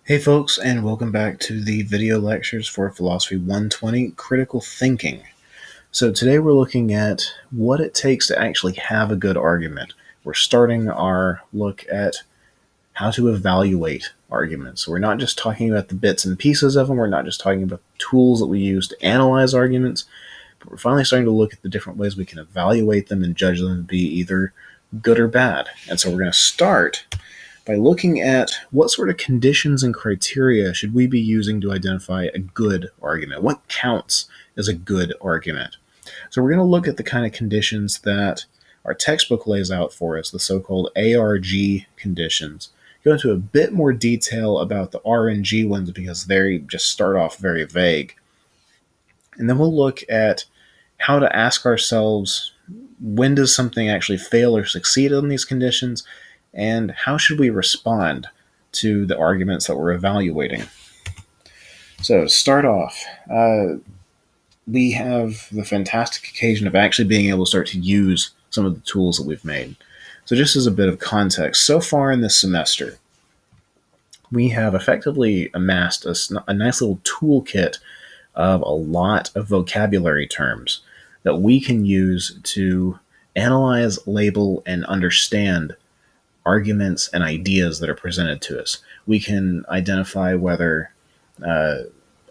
Hey folks, and welcome back to the video lectures for Philosophy 120 Critical Thinking. So today we're looking at what it takes to actually have a good argument. We're starting our look at how to evaluate arguments. So we're not just talking about the bits and pieces of them, we're not just talking about the tools that we use to analyze arguments, but we're finally starting to look at the different ways we can evaluate them and judge them to be either good or bad. And so we're going to start by looking at what sort of conditions and criteria should we be using to identify a good argument. What counts as a good argument? So we're going to look at the kind of conditions that our textbook lays out for us, the so-called ARG conditions. Go into a bit more detail about the RNG ones because they just start off very vague. And then we'll look at how to ask ourselves, when does something actually fail or succeed in these conditions, and how should we respond to the arguments that we're evaluating. So to start off, we have the fantastic occasion of actually being able to start to use some of the tools that we've made. So just as a bit of context, so far in this semester, we have effectively amassed a nice little toolkit of a lot of vocabulary terms that we can use to analyze, label, and understand arguments and ideas that are presented to us. We can identify whether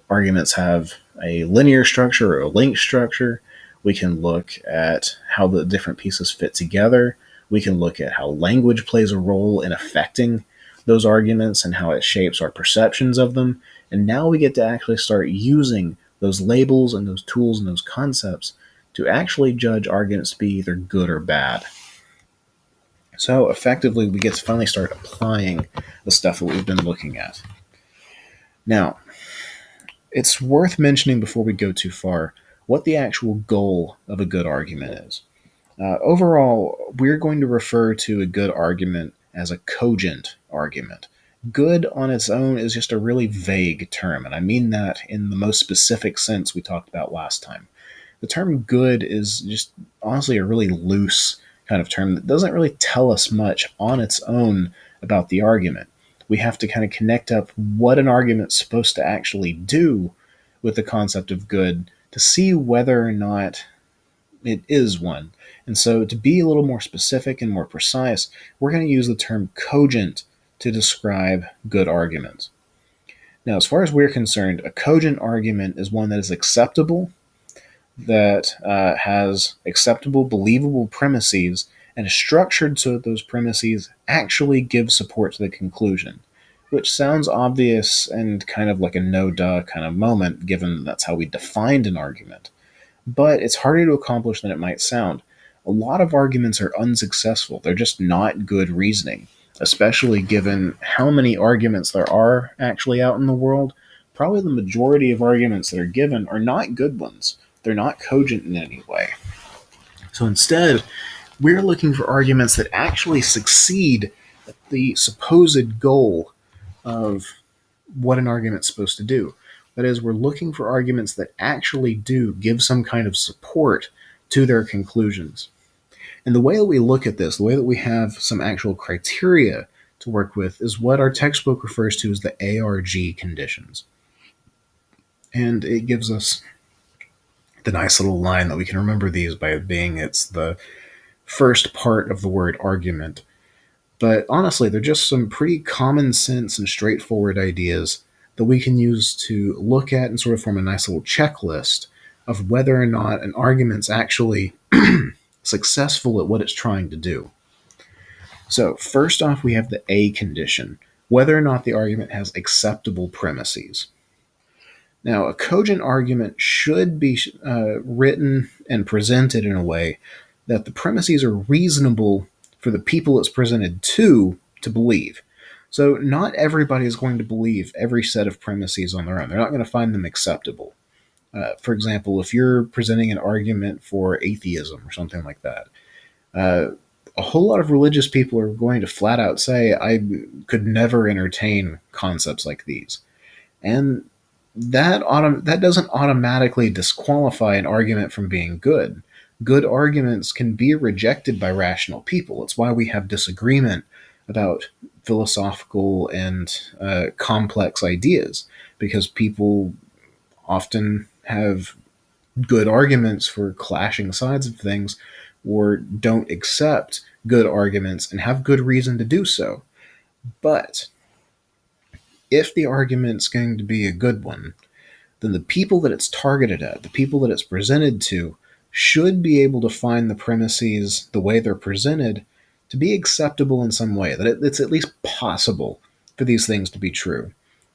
arguments have a linear structure or a linked structure. We can look at how the different pieces fit together. We can look at how language plays a role in affecting those arguments and how it shapes our perceptions of them. And now we get to actually start using those labels and those tools and those concepts to actually judge arguments to be either good or bad. So effectively, we get to finally start applying the stuff that we've been looking at. Now, it's worth mentioning before we go too far what the actual goal of a good argument is. Overall, we're going to refer to a good argument as a cogent argument. Good on its own is just a really vague term, and I mean that in the most specific sense we talked about last time. The term good is just honestly a really loose kind of term that doesn't really tell us much on its own about the argument. We have to kind of connect up what an argument's supposed to actually do with the concept of good to see whether or not it is one. And so to be a little more specific and more precise, we're going to use the term cogent to describe good arguments. Now, as far as we're concerned, a cogent argument is one that is acceptable, that has acceptable, believable premises, and is structured so that those premises actually give support to the conclusion, which sounds obvious and kind of like a no-duh kind of moment, given that's how we defined an argument. But it's harder to accomplish than it might sound. A lot of arguments are unsuccessful. They're just not good reasoning, especially given how many arguments there are actually out in the world. Probably the majority of arguments that are given are not good ones. They're not cogent in any way. So instead, we're looking for arguments that actually succeed at the supposed goal of what an argument's supposed to do. That is, we're looking for arguments that actually do give some kind of support to their conclusions. And the way that we look at this, the way that we have some actual criteria to work with, is what our textbook refers to as the ARG conditions. And it gives us the nice little line that we can remember these by being it's the first part of the word argument. But honestly, they're just some pretty common sense and straightforward ideas that we can use to look at and sort of form a nice little checklist of whether or not an argument's actually successful at what it's trying to do. So first off, we have the A condition, whether or not the argument has acceptable premises. Now, a cogent argument should be written and presented in a way that the premises are reasonable for the people it's presented to believe. So not everybody is going to believe every set of premises on their own. They're not going to find them acceptable. For example, if you're presenting an argument for atheism or something like that, a whole lot of religious people are going to flat out say, I could never entertain concepts like these. And that doesn't automatically disqualify an argument from being good. Good arguments can be rejected by rational people. It's why we have disagreement about philosophical and complex ideas, because people often have good arguments for clashing sides of things, or don't accept good arguments and have good reason to do so. But if the argument's going to be a good one, then the people that it's targeted at, the people that it's presented to, should be able to find the premises, the way they're presented, to be acceptable in some way, that it's at least possible for these things to be true.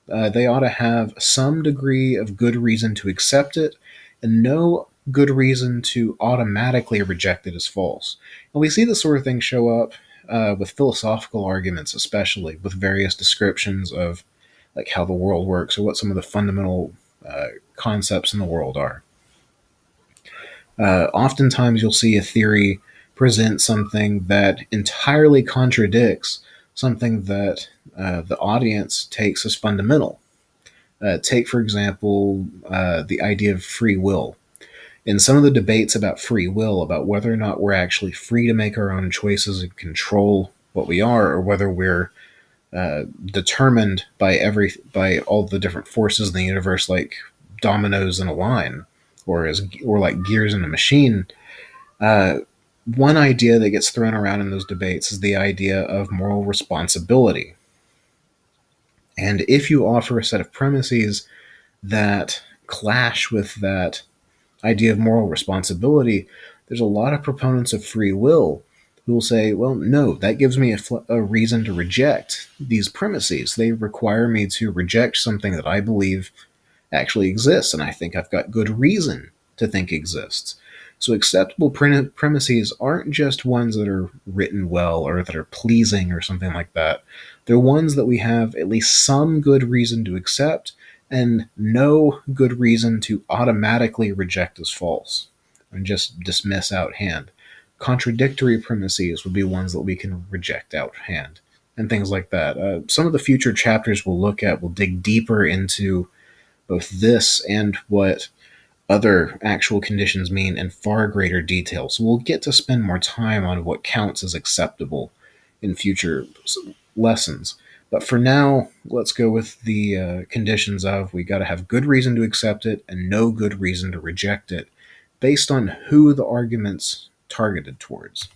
They ought to have some degree of good reason to accept it, and no good reason to automatically reject it as false. And we see this sort of thing show up with philosophical arguments, especially with various descriptions of like how the world works or what some of the fundamental concepts in the world are. Oftentimes, you'll see a theory present something that entirely contradicts something that the audience takes as fundamental. Take, for example, the idea of free will. In some of the debates about free will, about whether or not we're actually free to make our own choices and control what we are, or whether we're determined by all the different forces in the universe, like dominoes in a line, or like gears in a machine. Uh, One idea that gets thrown around in those debates is the idea of moral responsibility. And if you offer a set of premises that clash with that idea of moral responsibility, there's a lot of proponents of free will who will say, well, no, that gives me a reason to reject these premises. They require me to reject something that I believe actually exists, and I think I've got good reason to think exists. So acceptable premises aren't just ones that are written well or that are pleasing or something like that. They're ones that we have at least some good reason to accept and no good reason to automatically reject as false and just dismiss out hand. Contradictory premises would be ones that we can reject out hand, and things like that. Some of the future chapters we'll look at will dig deeper into both this and what other actual conditions mean in far greater detail. So we'll get to spend more time on what counts as acceptable in future lessons. But for now, let's go with the conditions of we got to have good reason to accept it and no good reason to reject it, based on who the argument's targeted towards.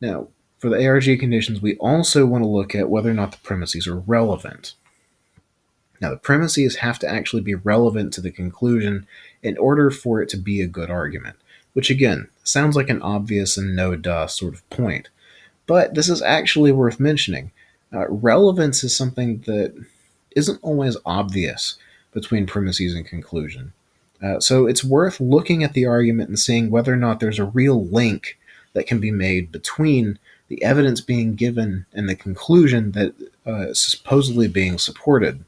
Now, for the ARG conditions, we also want to look at whether or not the premises are relevant. Now, the premises have to actually be relevant to the conclusion in order for it to be a good argument, which again sounds like an obvious and no duh sort of point. But this is actually worth mentioning. Relevance is something that isn't always obvious between premises and conclusion. So it's worth looking at the argument and seeing whether or not there's a real link that can be made between the evidence being given and the conclusion that is supposedly being supported.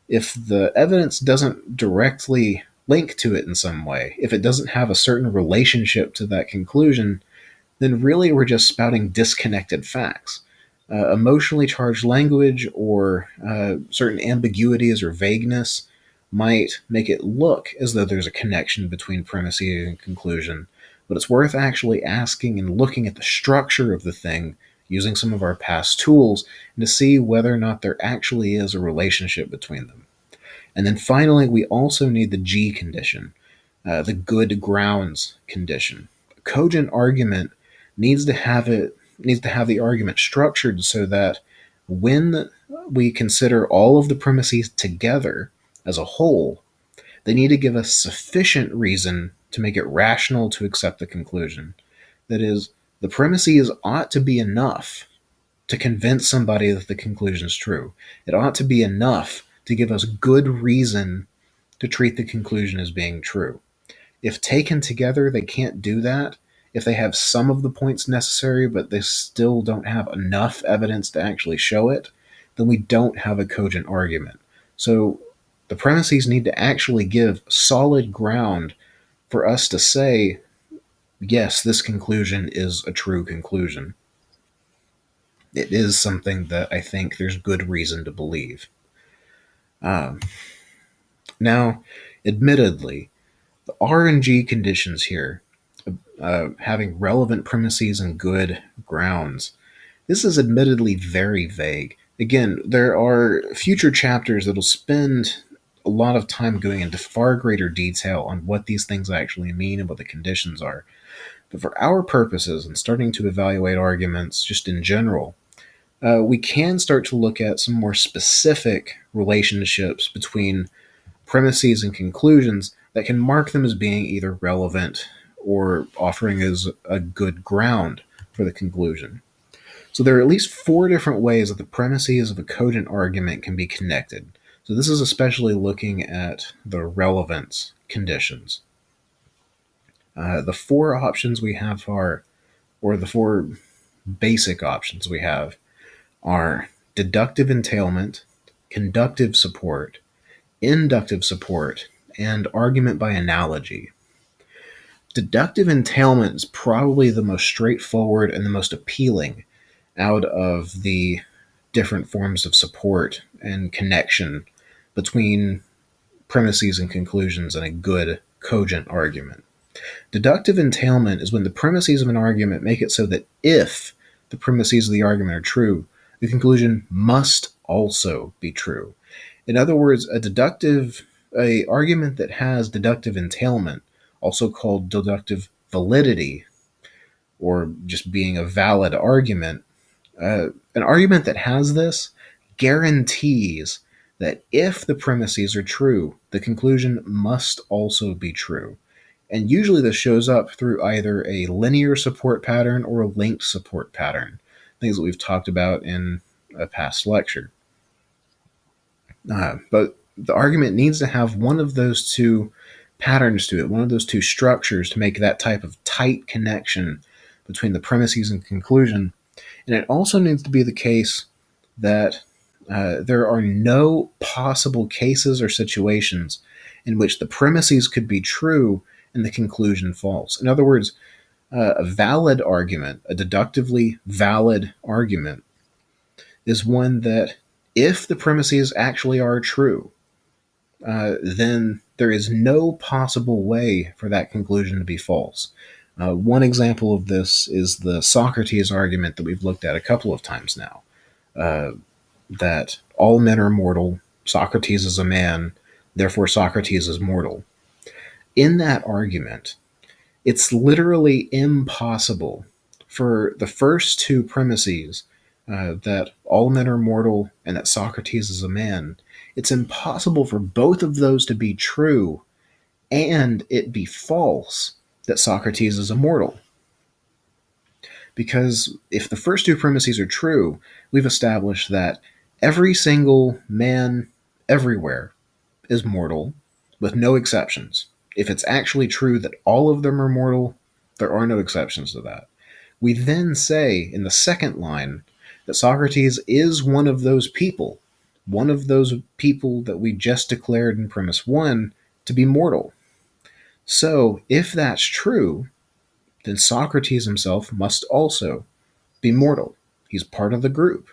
If the evidence doesn't directly link to it in some way, if it doesn't have a certain relationship to that conclusion, then really we're just spouting disconnected facts. Emotionally charged language or certain ambiguities or vagueness might make it look as though there's a connection between premise and conclusion, but it's worth actually asking and looking at the structure of the thing using some of our past tools and to see whether or not there actually is a relationship between them. And then finally, we also need the G condition, the good grounds condition. A cogent argument needs to have the argument structured so that when we consider all of the premises together as a whole, they need to give us sufficient reason to make it rational to accept the conclusion. That is, the premises ought to be enough to convince somebody that the conclusion is true. It ought to be enough to give us good reason to treat the conclusion as being true. If taken together, they can't do that. If they have some of the points necessary, but they still don't have enough evidence to actually show it, then we don't have a cogent argument. So the premises need to actually give solid ground for us to say, yes, this conclusion is a true conclusion. It is something that I think there's good reason to believe. Now, admittedly, the RNG conditions here, having relevant premises and good grounds, This is admittedly very vague. Again, there are future chapters that'll spend a lot of time going into far greater detail on what these things actually mean and what the conditions are. But for our purposes and starting to evaluate arguments just in general, we can start to look at some more specific relationships between premises and conclusions that can mark them as being either relevant or offering as a good ground for the conclusion. So there are at least four different ways that the premises of a cogent argument can be connected. So this is especially looking at the relevance conditions. The four options we have are, or the four basic options we have, are deductive entailment, conductive support, inductive support, and argument by analogy. Deductive entailment is probably the most straightforward and the most appealing out of the different forms of support and connection between premises and conclusions in a good, cogent argument. Deductive entailment is when the premises of an argument make it so that if the premises of the argument are true, the conclusion must also be true. In other words, a argument that has deductive entailment, also called deductive validity, or just being a valid argument, an argument that has this guarantees that if the premises are true, the conclusion must also be true. And usually this shows up through either a linear support pattern or a linked support pattern, things that we've talked about in a past lecture. But the argument needs to have one of those two patterns to it, one of those two structures to make that type of tight connection between the premises and conclusion. And it also needs to be the case that there are no possible cases or situations in which the premises could be true and the conclusion false. In other words, a valid argument, a deductively valid argument, is one that if the premises actually are true, then there is no possible way for that conclusion to be false. One example of this is the Socrates argument that we've looked at a couple of times now, that all men are mortal, Socrates is a man, therefore Socrates is mortal. In that argument, it's literally impossible for the first two premises, that all men are mortal and that Socrates is a man, it's impossible for both of those to be true and it be false that Socrates is immortal. Because if the first two premises are true, we've established that every single man everywhere is mortal, with no exceptions. If it's actually true that all of them are mortal, there are no exceptions to that. We then say in the second line that Socrates is one of those people that we just declared in premise 1 to be mortal. So, if that's true, then Socrates himself must also be mortal. He's part of the group.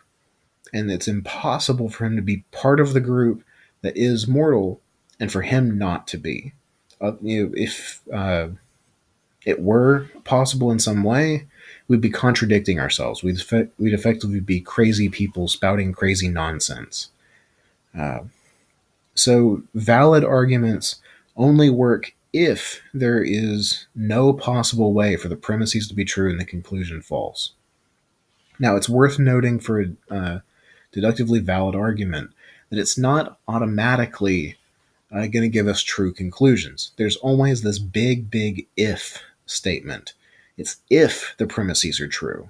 And it's impossible for him to be part of the group that is mortal and for him not to be. If it were possible in some way, we'd be contradicting ourselves. We'd effectively be crazy people spouting crazy nonsense. So valid arguments only work if there is no possible way for the premises to be true and the conclusion false. Now, it's worth noting for a deductively valid argument that it's not automatically going to give us true conclusions. There's always this big if statement. It's if the premises are true.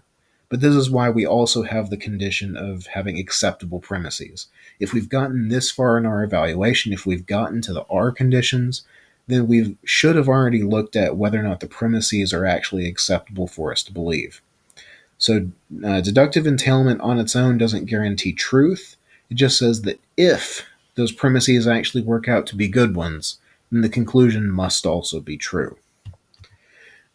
But this is why we also have the condition of having acceptable premises. If we've gotten this far in our evaluation, if we've gotten to the R conditions, then we should have already looked at whether or not the premises are actually acceptable for us to believe. So deductive entailment on its own doesn't guarantee truth. It just says that if those premises actually work out to be good ones, then the conclusion must also be true.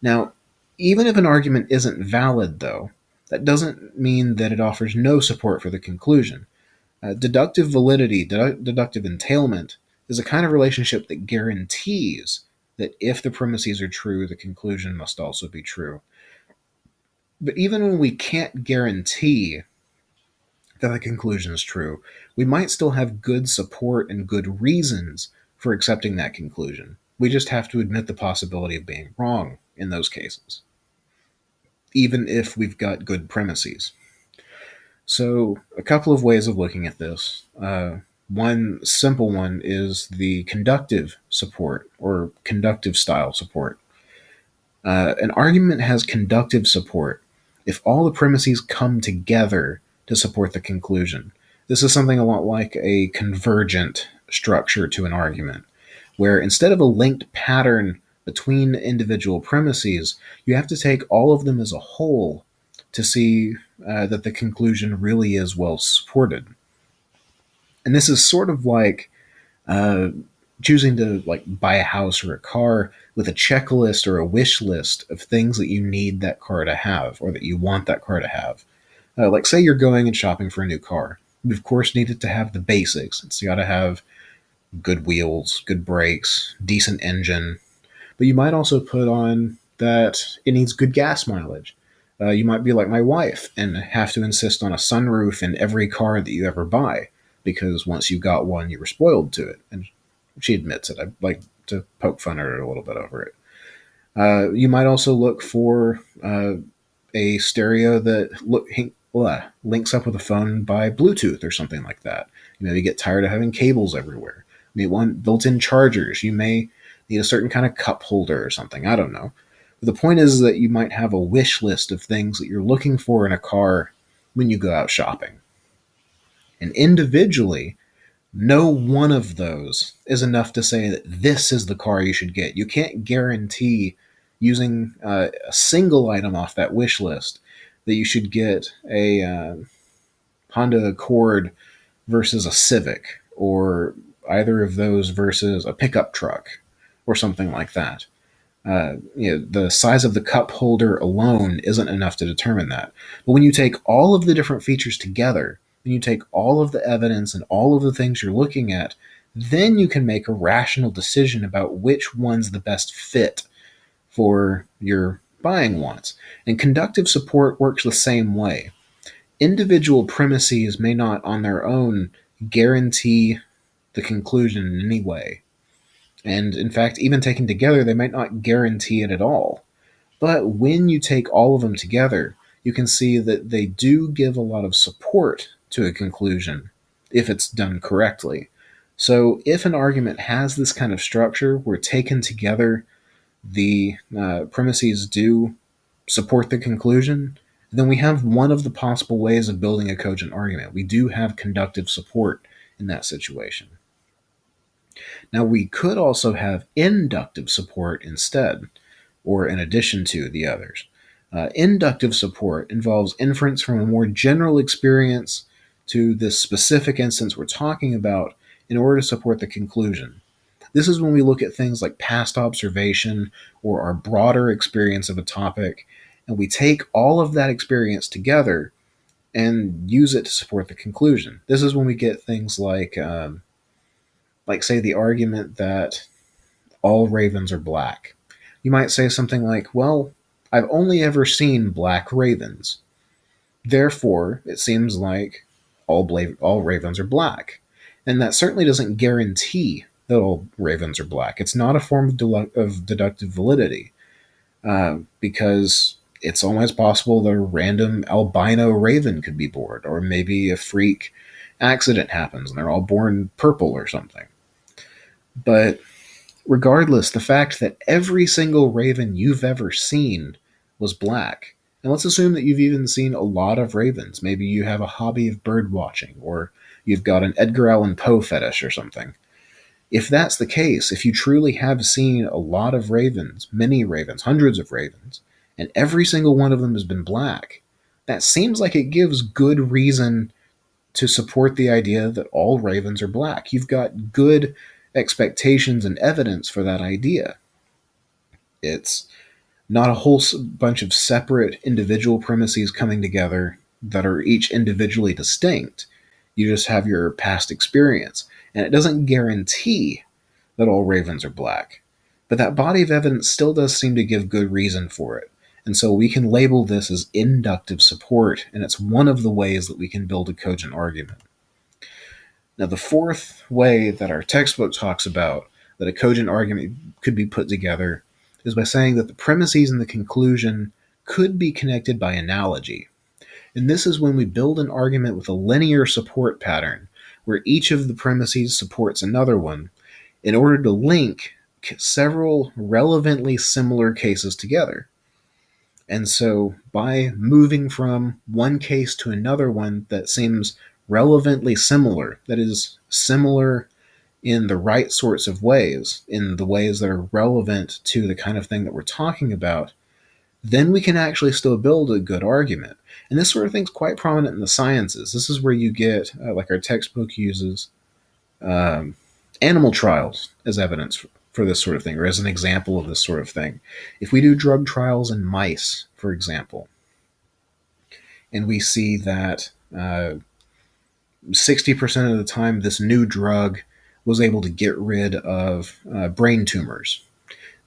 Now, even if an argument isn't valid, though, that doesn't mean that it offers no support for the conclusion. Deductive validity, deductive entailment, is a kind of relationship that guarantees that if the premises are true, the conclusion must also be true. But even when we can't guarantee that the conclusion is true, we might still have good support and good reasons for accepting that conclusion. We just have to admit the possibility of being wrong in those cases, even if we've got good premises. So, a couple of ways of looking at this. One simple one is the conductive support or conductive style support. An argument has conductive support if all the premises come together to support the conclusion. This is something a lot like a convergent structure to an argument, where instead of a linked pattern between individual premises, you have to take all of them as a whole to see that the conclusion really is well supported. And this is sort of like uh, choosing to like buy a house or a car with a checklist or a wish list of things that you need that car to have or that you want that car to have. Like, say you're going and shopping for a new car. You, of course, need it to have the basics. It's got to have good wheels, good brakes, decent engine. But you might also put on that it needs good gas mileage. You might be like my wife and have to insist on a sunroof in every car that you ever buy because once you got one, you were spoiled to it. And she admits it. I like to poke fun at her a little bit over it. You might also look for a stereo that links up with a phone by Bluetooth or something like that. You know, you get tired of having cables everywhere. You may want built-in chargers. You may need a certain kind of cup holder or something. I don't know. But the point is that you might have a wish list of things that you're looking for in a car when you go out shopping. And individually, no one of those is enough to say that this is the car you should get. You can't guarantee using a single item off that wish list that you should get a Honda Accord versus a Civic or either of those versus a pickup truck or something like that. The size of the cup holder alone isn't enough to determine that. But when you take all of the different features together, when you take all of the evidence and all of the things you're looking at, then you can make a rational decision about which one's the best fit for your buying wants. And conductive support works the same way. Individual premises may not on their own guarantee the conclusion in any way. And in fact, even taken together, they might not guarantee it at all. But when you take all of them together, you can see that they do give a lot of support to a conclusion if it's done correctly. So if an argument has this kind of structure where taken together, the premises do support the conclusion, then we have one of the possible ways of building a cogent argument. We do have conductive support in that situation. Now, we could also have inductive support instead, or in addition to the others. Inductive support involves inference from a more general experience to this specific instance we're talking about in order to support the conclusion. This is when we look at things like past observation or our broader experience of a topic, and we take all of that experience together and use it to support the conclusion. This is when we get things like say, the argument that all ravens are black. You might say something like, well, I've only ever seen black ravens. Therefore, it seems like all ravens are black. And that certainly doesn't guarantee that all ravens are black. It's not a form of deductive validity because it's always possible that a random albino raven could be born, or maybe a freak accident happens and they're all born purple or something. But regardless, the fact that every single raven you've ever seen was black, and let's assume that you've even seen a lot of ravens. Maybe you have a hobby of bird watching, or you've got an Edgar Allan Poe fetish or something. If that's the case, if you truly have seen a lot of ravens, many ravens, hundreds of ravens, and every single one of them has been black, that seems like it gives good reason to support the idea that all ravens are black. You've got good expectations and evidence for that idea. It's not a whole bunch of separate individual premises coming together that are each individually distinct. You just have your past experience. And it doesn't guarantee that all ravens are black. But that body of evidence still does seem to give good reason for it. And so we can label this as inductive support, and it's one of the ways that we can build a cogent argument. Now, the fourth way that our textbook talks about that a cogent argument could be put together is by saying that the premises and the conclusion could be connected by analogy. And this is when we build an argument with a linear support pattern, where each of the premises supports another one, in order to link several relevantly similar cases together. And so, by moving from one case to another one that seems relevantly similar, that is, similar in the right sorts of ways, in the ways that are relevant to the kind of thing that we're talking about, then we can actually still build a good argument. And this sort of thing's quite prominent in the sciences. This is where you get, like our textbook uses, animal trials as evidence for this sort of thing, or as an example of this sort of thing. If we do drug trials in mice, for example, and we see that 60% of the time this new drug was able to get rid of brain tumors,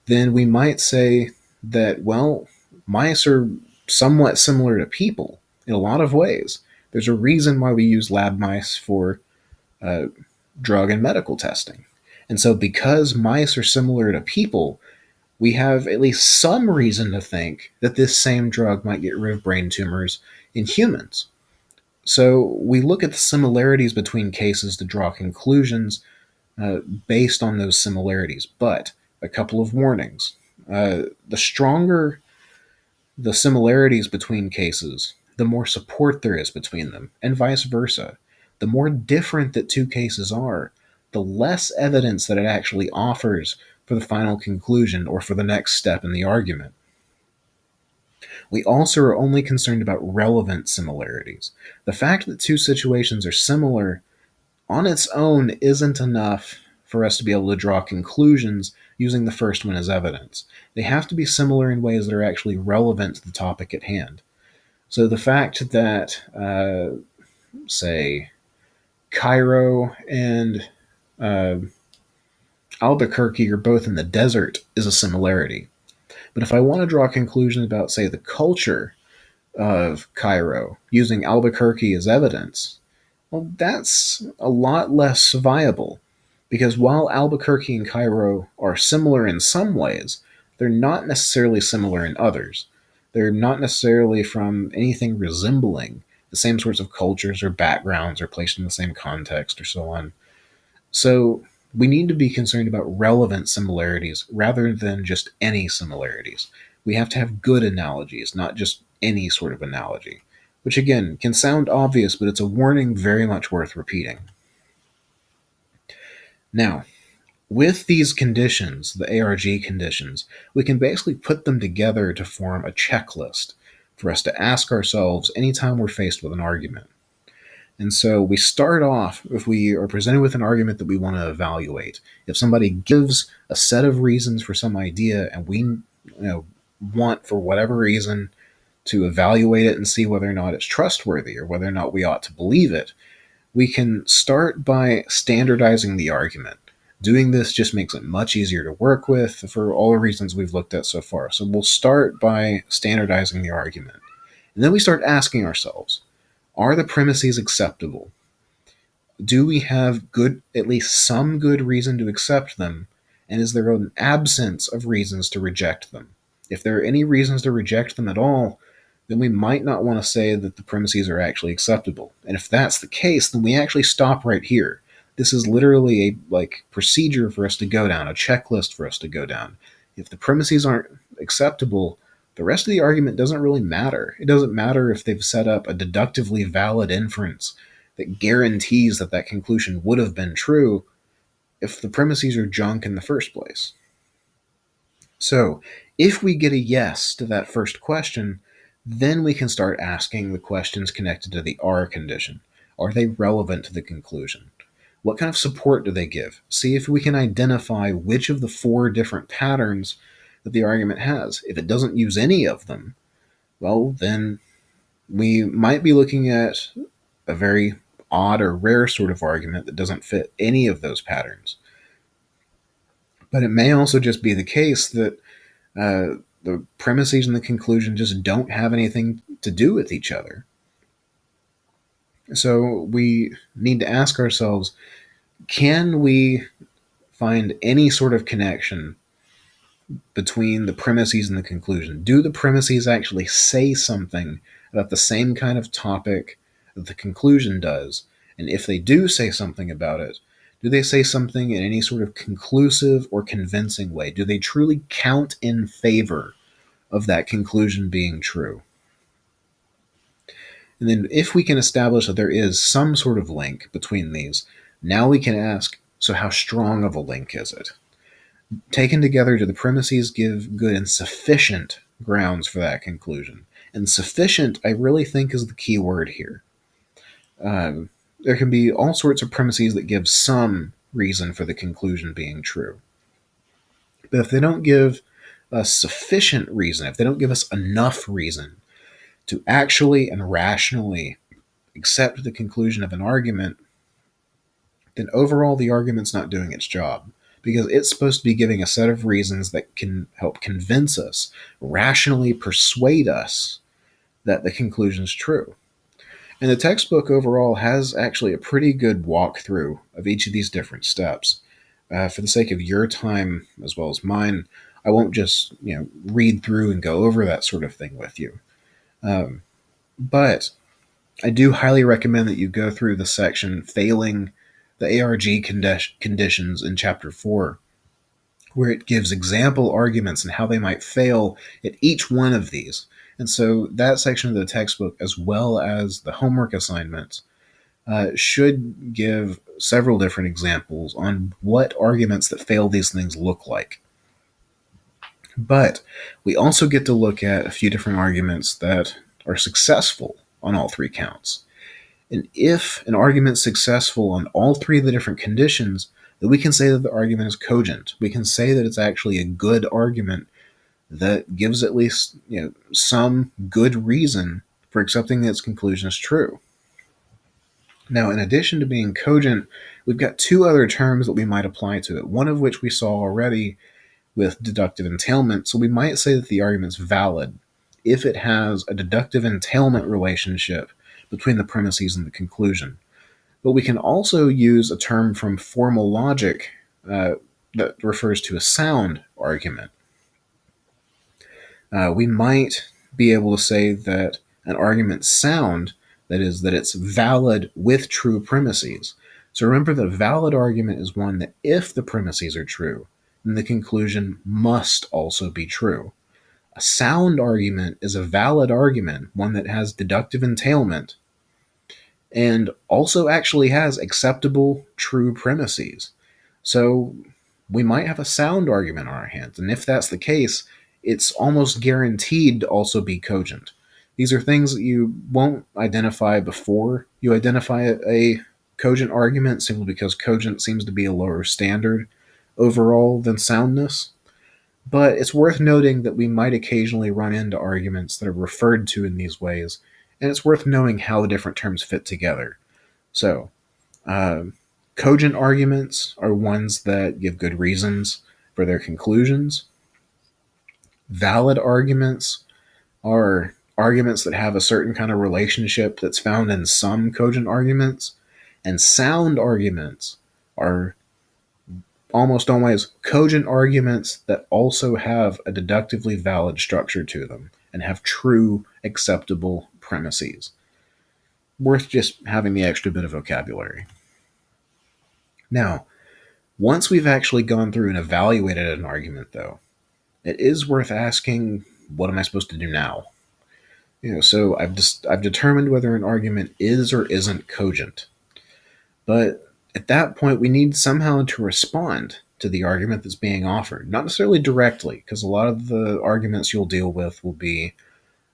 then we might say that, well, mice are somewhat similar to people in a lot of ways. There's a reason why we use lab mice for drug and medical testing. And so, because mice are similar to people, we have at least some reason to think that this same drug might get rid of brain tumors in humans. So, we look at the similarities between cases to draw conclusions based on those similarities. But a couple of warnings. The stronger the similarities between cases, the more support there is between them, and vice versa. The more different that two cases are, the less evidence that it actually offers for the final conclusion or for the next step in the argument. We also are only concerned about relevant similarities. The fact that two situations are similar on its own isn't enough for us to be able to draw conclusions using the first one as evidence. They have to be similar in ways that are actually relevant to the topic at hand. So the fact that, say, Cairo and Albuquerque are both in the desert is a similarity. But if I want to draw conclusions about, say, the culture of Cairo using Albuquerque as evidence, well, that's a lot less viable. Because while Albuquerque and Cairo are similar in some ways, they're not necessarily similar in others. They're not necessarily from anything resembling the same sorts of cultures or backgrounds or placed in the same context or so on. So we need to be concerned about relevant similarities rather than just any similarities. We have to have good analogies, not just any sort of analogy, which again can sound obvious, but it's a warning very much worth repeating. Now, with these conditions, the ARG conditions, we can basically put them together to form a checklist for us to ask ourselves anytime we're faced with an argument. And so we start off, if we are presented with an argument that we want to evaluate, if somebody gives a set of reasons for some idea and we want, for whatever reason, to evaluate it and see whether or not it's trustworthy or whether or not we ought to believe it, we can start by standardizing the argument. Doing this just makes it much easier to work with for all the reasons we've looked at so far. So we'll start by standardizing the argument. And then we start asking ourselves, are the premises acceptable? Do we have at least some good reason to accept them? And is there an absence of reasons to reject them? If there are any reasons to reject them at all, then we might not want to say that the premises are actually acceptable. And if that's the case, then we actually stop right here. This is literally a procedure for us to go down, a checklist for us to go down. If the premises aren't acceptable, the rest of the argument doesn't really matter. It doesn't matter if they've set up a deductively valid inference that guarantees that that conclusion would have been true if the premises are junk in the first place. So, if we get a yes to that first question, then we can start asking the questions connected to the R condition. Are they relevant to the conclusion? What kind of support do they give? See if we can identify which of the four different patterns that the argument has. If it doesn't use any of them, well, then we might be looking at a very odd or rare sort of argument that doesn't fit any of those patterns. But it may also just be the case that The premises and the conclusion just don't have anything to do with each other. So we need to ask ourselves, can we find any sort of connection between the premises and the conclusion? Do the premises actually say something about the same kind of topic that the conclusion does? And if they do say something about it, do they say something in any sort of conclusive or convincing way? Do they truly count in favor of that conclusion being true? And then, if we can establish that there is some sort of link between these, now we can ask, so how strong of a link is it? Taken together, do the premises give good and sufficient grounds for that conclusion? And sufficient, I really think, is the key word here. There can be all sorts of premises that give some reason for the conclusion being true. But if they don't give a sufficient reason, if they don't give us enough reason to actually and rationally accept the conclusion of an argument, then overall the argument's not doing its job, because it's supposed to be giving a set of reasons that can help convince us, rationally persuade us that the conclusion's true. And the textbook overall has actually a pretty good walkthrough of each of these different steps. For the sake of your time as well as mine, I won't just read through and go over that sort of thing with you. But I do highly recommend that you go through the section failing the ARG conditions in Chapter 4, where it gives example arguments and how they might fail at each one of these. And so that section of the textbook, as well as the homework assignments, should give several different examples on what arguments that fail these things look like. But we also get to look at a few different arguments that are successful on all three counts. And if an argument is successful on all three of the different conditions, then we can say that the argument is cogent. We can say that it's actually a good argument that gives at least some good reason for accepting that its conclusion is true. Now, in addition to being cogent, we've got two other terms that we might apply to it, one of which we saw already with deductive entailment. So we might say that the argument's valid if it has a deductive entailment relationship between the premises and the conclusion. But we can also use a term from formal logic that refers to a sound argument. We might be able to say that an argument's sound, that is, that it's valid with true premises. So remember that a valid argument is one that if the premises are true, then the conclusion must also be true. A sound argument is a valid argument, one that has deductive entailment, and also actually has acceptable true premises. So we might have a sound argument on our hands, and if that's the case, it's almost guaranteed to also be cogent. These are things that you won't identify before you identify a cogent argument, simply because cogent seems to be a lower standard overall than soundness. But it's worth noting that we might occasionally run into arguments that are referred to in these ways, and it's worth knowing how the different terms fit together. So, cogent arguments are ones that give good reasons for their conclusions. Valid arguments are arguments that have a certain kind of relationship that's found in some cogent arguments. And sound arguments are almost always cogent arguments that also have a deductively valid structure to them and have true, acceptable premises. Worth just having the extra bit of vocabulary. Now, once we've actually gone through and evaluated an argument, though, it is worth asking, what am I supposed to do now? So I've determined whether an argument is or isn't cogent. But at that point, we need somehow to respond to the argument that's being offered. Not necessarily directly, because a lot of the arguments you'll deal with will be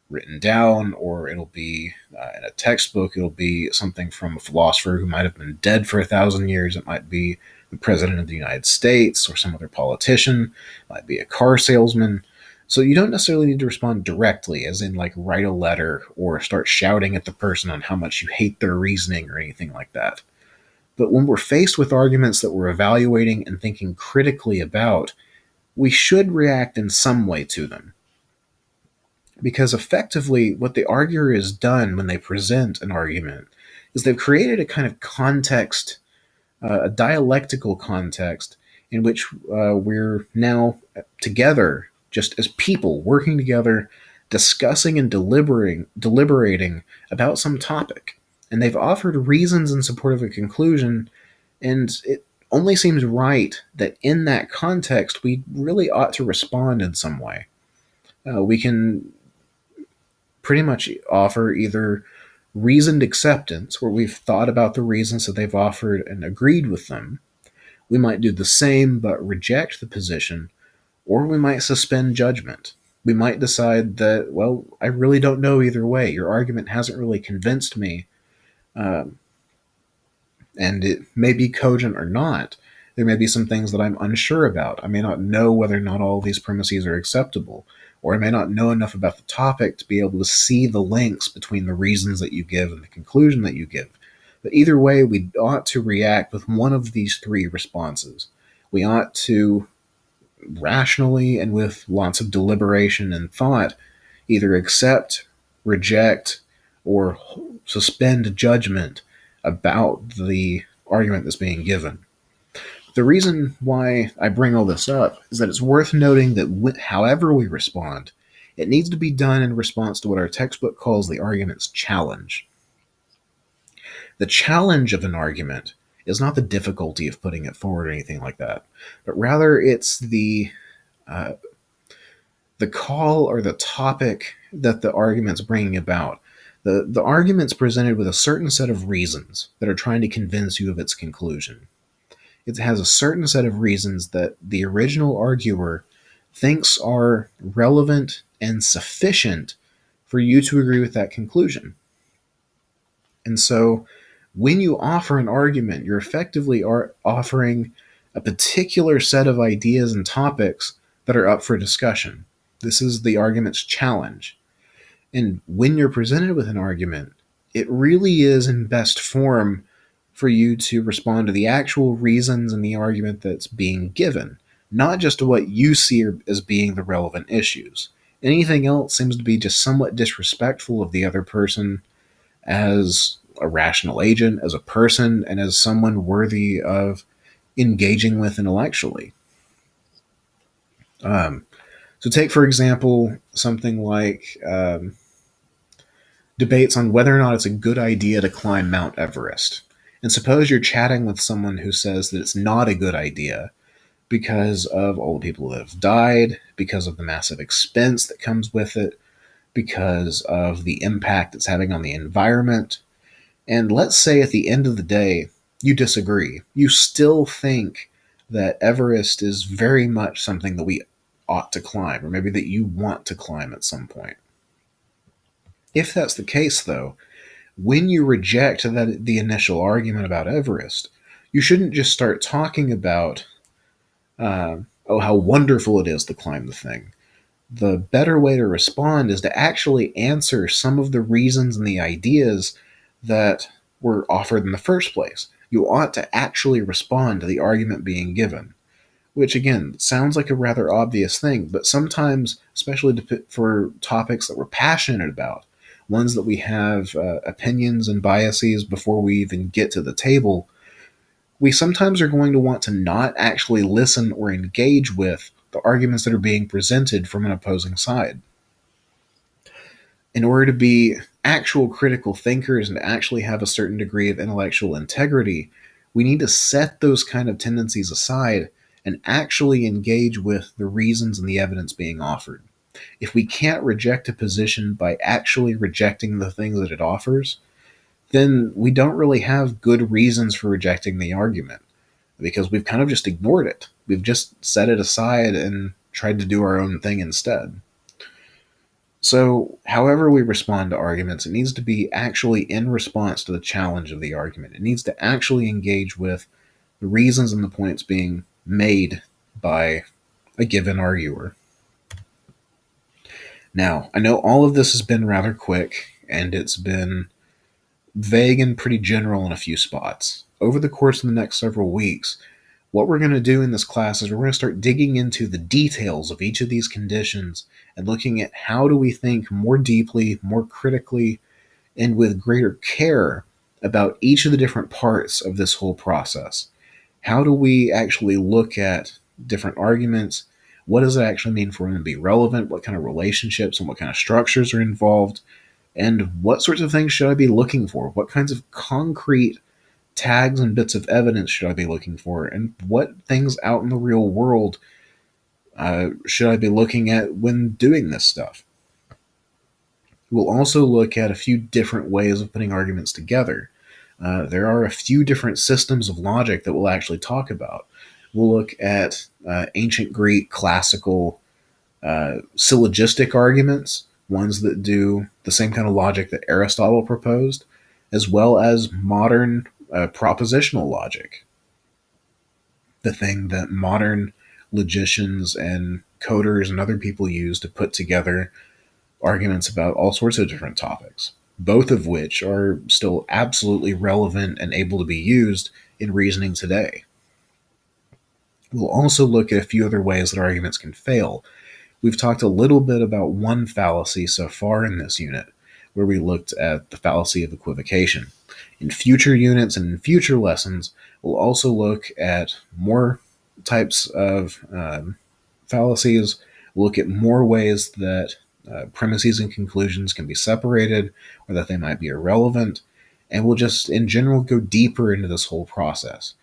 written down, or it'll be in a textbook. It'll be something from a philosopher who might have been dead for 1,000 years. It might be the president of the United States or some other politician. It might be a car salesman. So you don't necessarily need to respond directly, as in like write a letter or start shouting at the person on how much you hate their reasoning or anything like that. But when we're faced with arguments that we're evaluating and thinking critically about, we should react in some way to them. Because effectively, what the arguer has done when they present an argument is they've created a kind of context, a dialectical context in which we're now together, just as people working together, discussing and deliberating about some topic. And they've offered reasons in support of a conclusion, and it only seems right that in that context, we really ought to respond in some way. We can pretty much offer either reasoned acceptance, where we've thought about the reasons that they've offered and agreed with them. We might do the same but reject the position, or we might suspend judgment. We might decide that, well, I really don't know either way. Your argument hasn't really convinced me, um, and it may be cogent or not. There may be some things that I'm unsure about. I may not know whether or not all of these premises are acceptable, or I may not know enough about the topic to be able to see the links between the reasons that you give and the conclusion that you give. But either way, we ought to react with one of these three responses. We ought to rationally and with lots of deliberation and thought either accept, reject, or suspend judgment about the argument that's being given. The reason why I bring all this up is that it's worth noting that however we respond, it needs to be done in response to what our textbook calls the argument's challenge. The challenge of an argument is not the difficulty of putting it forward or anything like that, but rather it's uh, the call or the topic that the argument's bringing about. The argument's presented with a certain set of reasons that are trying to convince you of its conclusion. It has a certain set of reasons that the original arguer thinks are relevant and sufficient for you to agree with that conclusion. And so when you offer an argument, you're effectively offering a particular set of ideas and topics that are up for discussion. This is the argument's challenge. And when you're presented with an argument, it really is in best form for you to respond to the actual reasons in the argument that's being given, not just to what you see as being the relevant issues. Anything else seems to be just somewhat disrespectful of the other person as a rational agent, as a person, and as someone worthy of engaging with intellectually. Um, so, take for example something like debates on whether or not it's a good idea to climb Mount Everest. And suppose you're chatting with someone who says that it's not a good idea because of all the people that have died, because of the massive expense that comes with it, because of the impact it's having on the environment. And let's say at the end of the day, you disagree. You still think that Everest is very much something that we ought to climb, or maybe that you want to climb at some point. If that's the case, though, when you reject the initial argument about Everest, you shouldn't just start talking about, oh, how wonderful it is to climb the thing. The better way to respond is to actually answer some of the reasons and the ideas that were offered in the first place. You ought to actually respond to the argument being given, which again sounds like a rather obvious thing, but sometimes, especially for topics that we're passionate about, ones that we have opinions and biases before we even get to the table, we sometimes are going to want to not actually listen or engage with the arguments that are being presented from an opposing side. In order to be actual critical thinkers and to actually have a certain degree of intellectual integrity, we need to set those kind of tendencies aside and actually engage with the reasons and the evidence being offered. If we can't reject a position by actually rejecting the things that it offers, then we don't really have good reasons for rejecting the argument because we've kind of just ignored it. We've just set it aside and tried to do our own thing instead. So, however we respond to arguments, it needs to be actually in response to the challenge of the argument. It needs to actually engage with the reasons and the points being made by a given arguer. Now, I know all of this has been rather quick, and it's been vague and pretty general in a few spots. Over the course of the next several weeks, What we're going to do in this class is we're going to start digging into the details of each of these conditions and looking at how do we think more deeply, more critically, and with greater care about each of the different parts of this whole process. How do we actually look at different arguments? What does it actually mean for them to be relevant? What kind of relationships and what kind of structures are involved? And what sorts of things should I be looking for? What kinds of concrete tags and bits of evidence should I be looking for? And what things out in the real world should I be looking at when doing this stuff? We'll also look at a few different ways of putting arguments together. There are a few different systems of logic that we'll actually talk about. We'll look at ancient Greek classical syllogistic arguments, ones that do the same kind of logic that Aristotle proposed, as well as modern propositional logic, the thing that modern logicians and coders and other people use to put together arguments about all sorts of different topics, both of which are still absolutely relevant and able to be used in reasoning today. We'll also look at a few other ways that arguments can fail. We've talked a little bit about one fallacy so far in this unit, where we looked at the fallacy of equivocation. In future units and in future lessons, we'll also look at more types of fallacies. We'll look at more ways that premises and conclusions can be separated, or that they might be irrelevant, and we'll just, in general, go deeper into this whole process.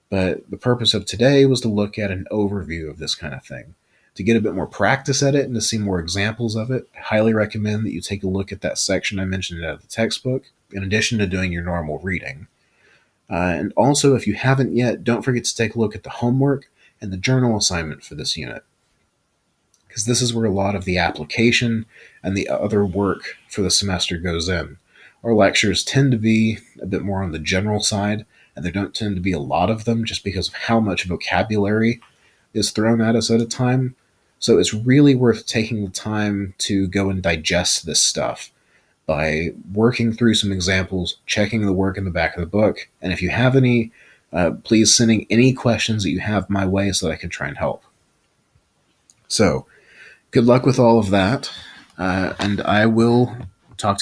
But the purpose of today was to look at an overview of this kind of thing. To get a bit more practice at it and to see more examples of it, I highly recommend that you take a look at that section I mentioned out of the textbook, in addition to doing your normal reading. And also, if you haven't yet, don't forget to take a look at the homework and the journal assignment for this unit, because this is where a lot of the application and the other work for the semester goes in. Our lectures tend to be a bit more on the general side, and there don't tend to be a lot of them just because of how much vocabulary is thrown at us at a time. So it's really worth taking the time to go and digest this stuff by working through some examples, checking the work in the back of the book, and if you have any, please sending any questions that you have my way so that I can try and help. So, good luck with all of that, and I will talk to you